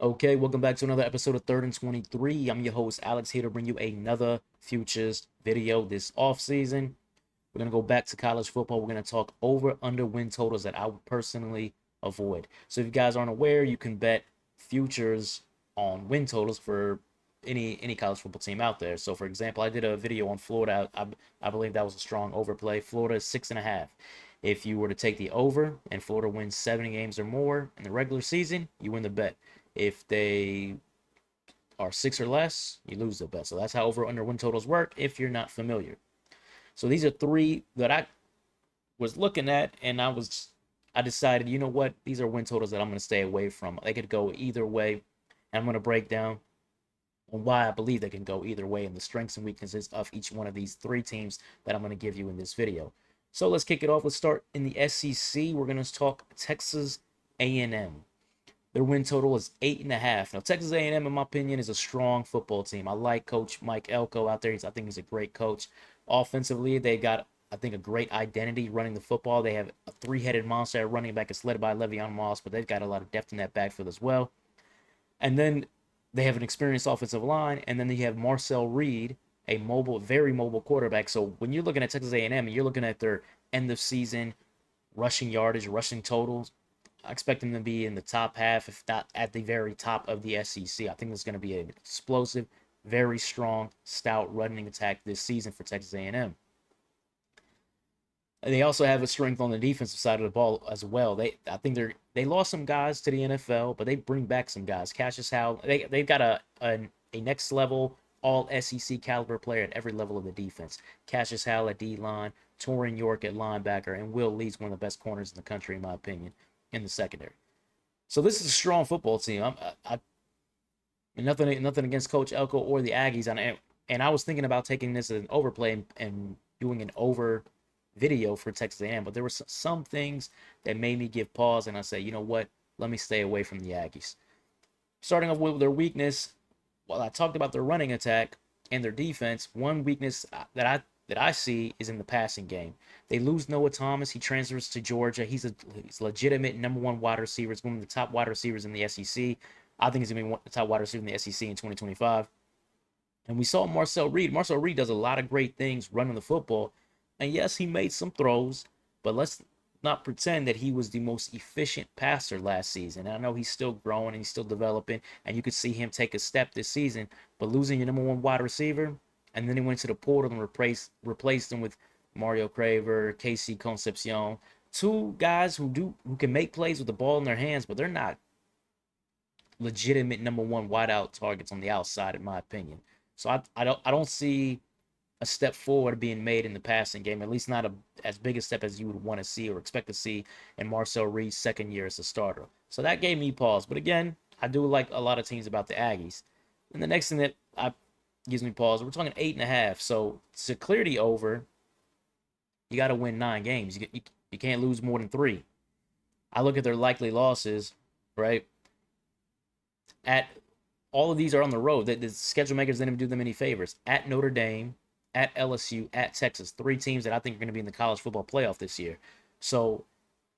Okay, welcome back to another episode of Third and 23. I'm your host, Alex, here to bring you another futures video this off season. We're going to go back to college football. We're going to talk over under win totals that I would personally avoid. So if you guys aren't aware, you can bet futures on win totals for any college football team out there. So for example, I did a video on Florida. I believe that was a strong overplay. Florida is 6.5. If you were to take the over and Florida wins 70 games or more in the regular season, you win the bet. If they are six or less, you lose the bet. So that's how over under win totals work if you're not familiar. So these are three that I was looking at, and I decided, you know what, these are win totals that I'm going to stay away from. They could go either way, and I'm going to break down on why I believe they can go either way and the strengths and weaknesses of each one of these three teams that I'm going to give you in this video. So let's kick it off. Let's start in the SEC. We're going to talk Texas A&M. Their win total is 8.5. Now, Texas A&M, in my opinion, is a strong football team. I like Coach Mike Elko out there. I think he's a great coach. Offensively, they got, I think, a great identity running the football. They have a three-headed monster at running back. It's led by Le'Veon Moss, but they've got a lot of depth in that backfield as well. And then they have an experienced offensive line, and then you have Marcel Reed, a mobile, very mobile quarterback. So when you're looking at Texas A&M and you're looking at their end of season rushing yardage, rushing totals, I expect them to be in the top half, if not at the very top of the SEC. I think there's going to be an explosive, very strong, stout running attack this season for Texas A&M. They also have a strength on the defensive side of the ball as well. I think they lost some guys to the NFL, but they bring back some guys. Cassius Howell, they've got a next level all SEC caliber player at every level of the defense. Cassius Howell at D line, Torian York at linebacker, and Will Lee's one of the best corners in the country, in my opinion, in the secondary. So this is a strong football team. Nothing against Coach Elko or the Aggies, and I was thinking about taking this as an overplay and doing an over video for Texas A&M, but there were some things that made me give pause, and I said, you know what, let me stay away from the Aggies. Starting off with their weakness, while I talked about their running attack and their defense, one weakness that I see is in the passing game. They lose Noah Thomas. He transfers to Georgia. He's a legitimate number one wide receiver. He's one of the top wide receivers in the SEC. I think he's going to be the top wide receiver in the SEC in 2025. And we saw Marcel Reed. Marcel Reed does a lot of great things running the football. And yes, he made some throws, but let's not pretend that he was the most efficient passer last season. And I know he's still growing and he's still developing, and you could see him take a step this season. But losing your number one wide receiver, and then he went to the portal and replaced him with Mario Craver, Casey Concepcion, two guys who can make plays with the ball in their hands, but they're not legitimate number one wideout targets on the outside, in my opinion. So I don't see a step forward being made in the passing game, at least not as big a step as you would want to see or expect to see in Marcel Reed's second year as a starter. So that gave me pause. But again, I do like a lot of teams about the Aggies. And the next thing that gives me pause, we're talking 8.5. So to clear the over, you got to win 9 games. You can't lose more than 3. I look at their likely losses, right? At all of these are on the road. The schedule makers didn't even do them any favors. At Notre Dame, at LSU, at Texas, 3 teams that I think are going to be in the college football playoff this year. So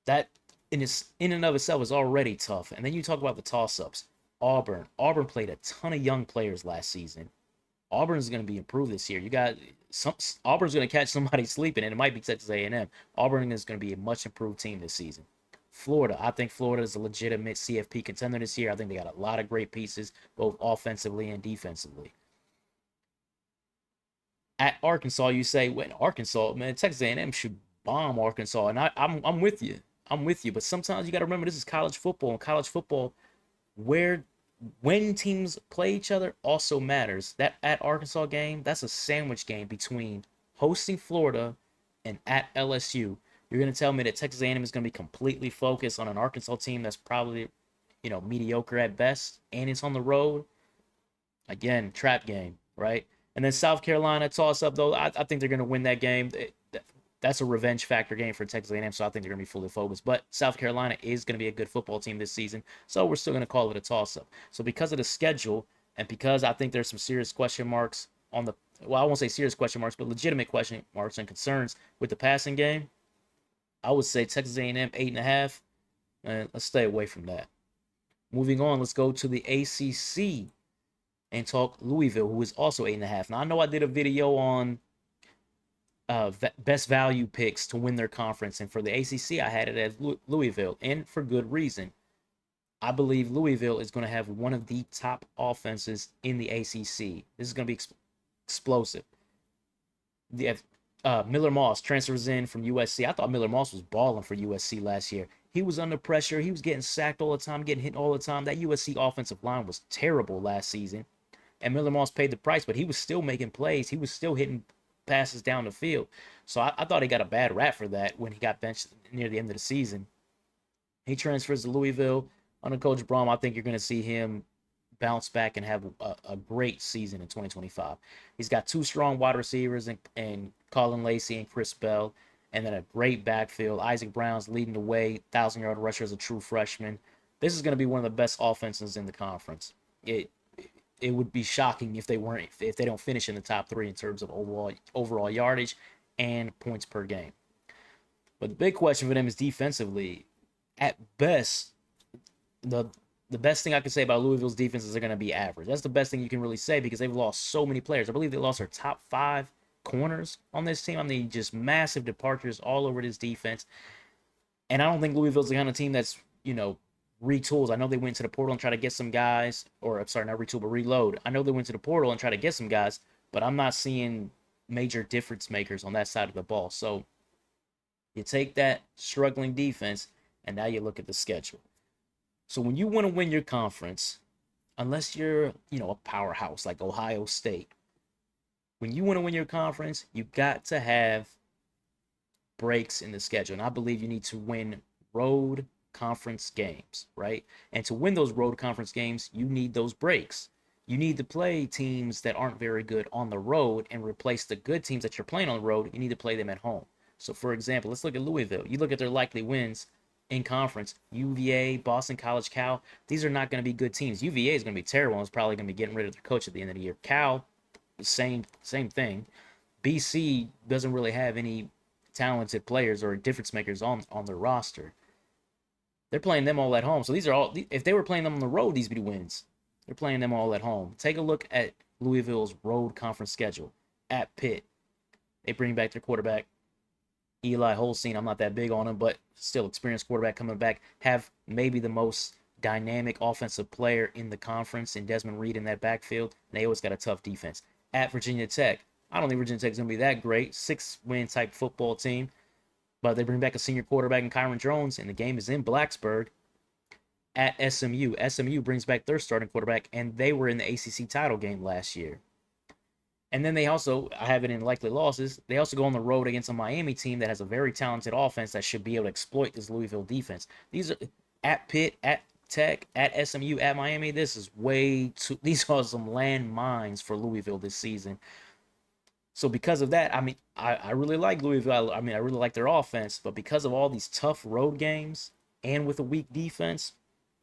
that in and of itself is already tough. And then you talk about the toss-ups. Auburn played a ton of young players last season. Auburn's going to be improved this year. Auburn's going to catch somebody sleeping, and it might be Texas A&M. Auburn is going to be a much improved team this season. Florida, I think Florida is a legitimate CFP contender this year. I think they got a lot of great pieces, both offensively and defensively. At Arkansas, you say, when Arkansas, man, Texas A&M should bomb Arkansas, and I'm with you. I'm with you, but sometimes you got to remember this is college football, and college football, when teams play each other also matters. That at Arkansas game, that's a sandwich game between hosting Florida and at LSU. You're going to tell me that Texas A&M is going to be completely focused on an Arkansas team that's probably, mediocre at best, and it's on the road? Again, trap game, right? And then South Carolina toss up, though. I think they're going to win that game. That's a revenge factor game for Texas A&M, so I think they're going to be fully focused. But South Carolina is going to be a good football team this season, so we're still going to call it a toss-up. So because of the schedule, and because I think there's some serious question marks on the, well, I won't say serious question marks, but legitimate question marks and concerns with the passing game, I would say Texas A&M 8.5, and let's stay away from that. Moving on, let's go to the ACC and talk Louisville, who is also 8.5. Now, I know I did a video on best value picks to win their conference, and for the ACC, I had it as Louisville, and for good reason. I believe Louisville is going to have one of the top offenses in the ACC. This is going to be explosive. The Miller Moss transfers in from USC. I thought Miller Moss was balling for USC last year. He was under pressure. He was getting sacked all the time, getting hit all the time. That USC offensive line was terrible last season. And Miller Moss paid the price, but he was still making plays. He was still hitting passes down the field. So I thought he got a bad rap for that when he got benched near the end of the season. He transfers to Louisville under Coach Brom. I think you're going to see him bounce back and have a great season in 2025. He's got two strong wide receivers and Colin Lacey and Chris Bell, and then a great backfield. Isaac Brown's leading the way, 1,000-yard rusher as a true freshman. This is going to be one of the best offenses in the conference. It would be shocking if they don't finish in the top three in terms of overall yardage and points per game. But the big question for them is defensively. At best, the best thing I can say about Louisville's defense is they're going to be average. That's the best thing you can really say because they've lost so many players. I believe they lost their top 5 corners on this team. I mean, just massive departures all over this defense. And I don't think Louisville's the kind of team that's, retools. I know they went to the portal and tried to get some guys, or I'm sorry, not retool, but reload. I know they went to the portal and tried to get some guys, but I'm not seeing major difference makers on that side of the ball. So you take that struggling defense, and now you look at the schedule. So when you want to win your conference, unless you're, a powerhouse like Ohio State, when you want to win your conference, you got to have breaks in the schedule. And I believe you need to win road conference games, right? And to win those road conference games, you need those breaks. You need to play teams that aren't very good on the road and replace the good teams that you're playing on the road. You need to play them at home. So, for example, let's look at Louisville. You look at their likely wins in conference. UVA, Boston College, Cal. These are not going to be good teams. UVA is going to be terrible and is probably going to be getting rid of their coach at the end of the year. Cal, same thing. BC doesn't really have any talented players or difference makers on their roster. They're playing them all at home. So these are all, if they were playing them on the road, these would be wins. They're playing them all at home. Take a look at Louisville's road conference schedule. At Pitt, they bring back their quarterback, Eli Holstein. I'm not that big on him, but still experienced quarterback coming back. Have maybe the most dynamic offensive player in the conference in Desmond Reed in that backfield. And they always got a tough defense. At Virginia Tech, I don't think Virginia Tech is going to be that great. 6-win type football team. But they bring back a senior quarterback in Kyron Jones, and the game is in Blacksburg. At SMU. SMU brings back their starting quarterback, and they were in the ACC title game last year. And then they also, I have it in likely losses, they also go on the road against a Miami team that has a very talented offense that should be able to exploit this Louisville defense. These are at Pitt, at Tech, at SMU, at Miami. This is these are some landmines for Louisville this season. So because of that, I really like Louisville. I really like their offense. But because of all these tough road games and with a weak defense,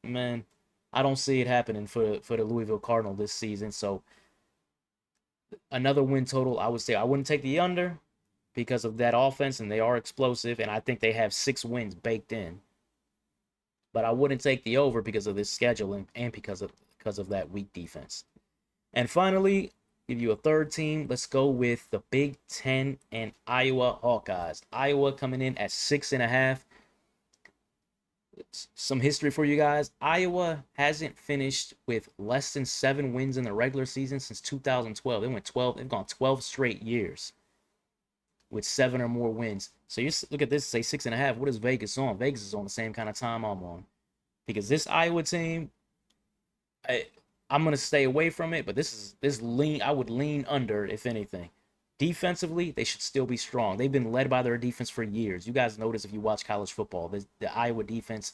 man, I don't see it happening for the Louisville Cardinal this season. So another win total, I would say I wouldn't take the under because of that offense, and they are explosive, and I think they have 6 wins baked in. But I wouldn't take the over because of this scheduling and because of that weak defense. And finally, give you a third team. Let's go with the Big Ten and Iowa Hawkeyes. Iowa coming in at 6.5. Some history for you guys. Iowa hasn't finished with less than 7 wins in the regular season since 2012. They've gone 12 straight years with 7 or more wins. So you look at this and say 6.5. What is Vegas on? Vegas is on the same kind of time I'm on. Because this Iowa team, I'm gonna stay away from it, but this lean. I would lean under, if anything. Defensively, they should still be strong. They've been led by their defense for years. You guys notice if you watch college football, the Iowa defense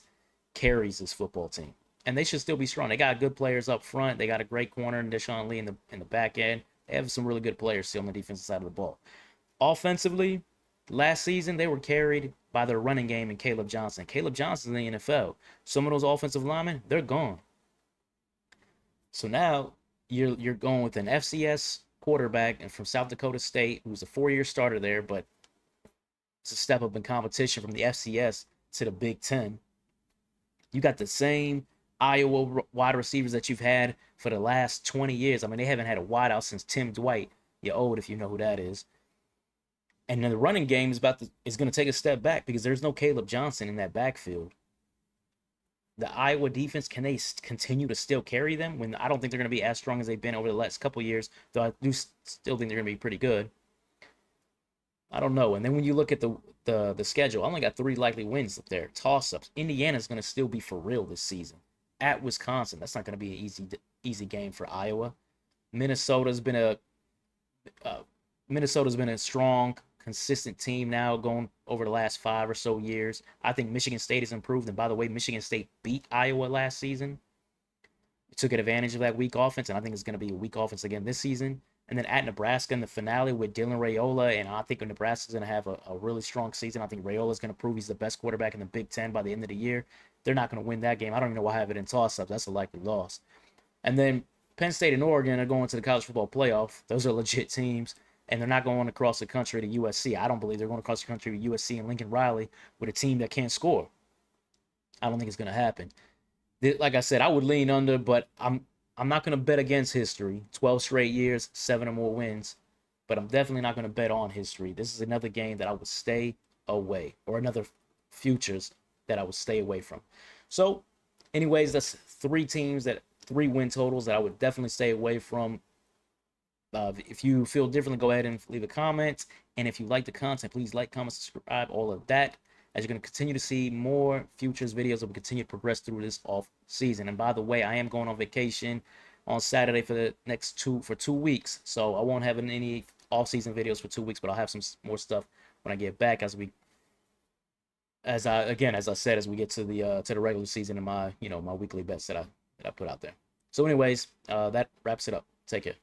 carries this football team, and they should still be strong. They got good players up front. They got a great corner in Deshaun Lee in the back end. They have some really good players still on the defensive side of the ball. Offensively, last season they were carried by their running game and Caleb Johnson. Caleb Johnson's in the NFL. Some of those offensive linemen, they're gone. So now you're going with an FCS quarterback and from South Dakota State, who's a 4-year starter there, but it's a step up in competition from the FCS to the Big Ten. You got the same Iowa wide receivers that you've had for the last 20 years. I mean, they haven't had a wideout since Tim Dwight. You're old if you know who that is. And then the running game is going to take a step back because there's no Caleb Johnson in that backfield. The Iowa defense, can they continue to still carry them when I don't think they're going to be as strong as they've been over the last couple years, though I do still think they're going to be pretty good. I don't know. And then when you look at the schedule, I only got 3 likely wins up there. Toss-ups. Indiana's going to still be for real this season. At Wisconsin, that's not going to be an easy game for Iowa. Minnesota's been a uh, Minnesota's been a strong, consistent team now going over the last 5 or so years. I think Michigan State has improved. And by the way, Michigan State beat Iowa last season. It took advantage of that weak offense, and I think it's going to be a weak offense again this season. And then at Nebraska in the finale with Dylan Raiola, and I think Nebraska's going to have a really strong season. I think Raiola's going to prove he's the best quarterback in the Big Ten by the end of the year. They're not going to win that game. I don't even know why I have it in toss-ups. That's a likely loss. And then Penn State and Oregon are going to the college football playoff. Those are legit teams, and they're not going across the country to USC. I don't believe they're going across the country to USC and Lincoln Riley with a team that can't score. I don't think it's going to happen. Like I said, I would lean under, but I'm not going to bet against history. 12 straight years, 7 or more wins. But I'm definitely not going to bet on history. This is another game that I would stay away, or another futures that I would stay away from. So, anyways, that's 3 win totals that I would definitely stay away from. If you feel differently, go ahead and leave a comment. And if you like the content, please like, comment, subscribe, all of that. As you're going to continue to see more futures videos that will continue to progress through this off season. And by the way, I am going on vacation on Saturday for the next 2 weeks. So I won't have any off season videos for 2 weeks, but I'll have some more stuff when I get back as we get to the regular season and my weekly bets that I put out there. So anyways, that wraps it up. Take care.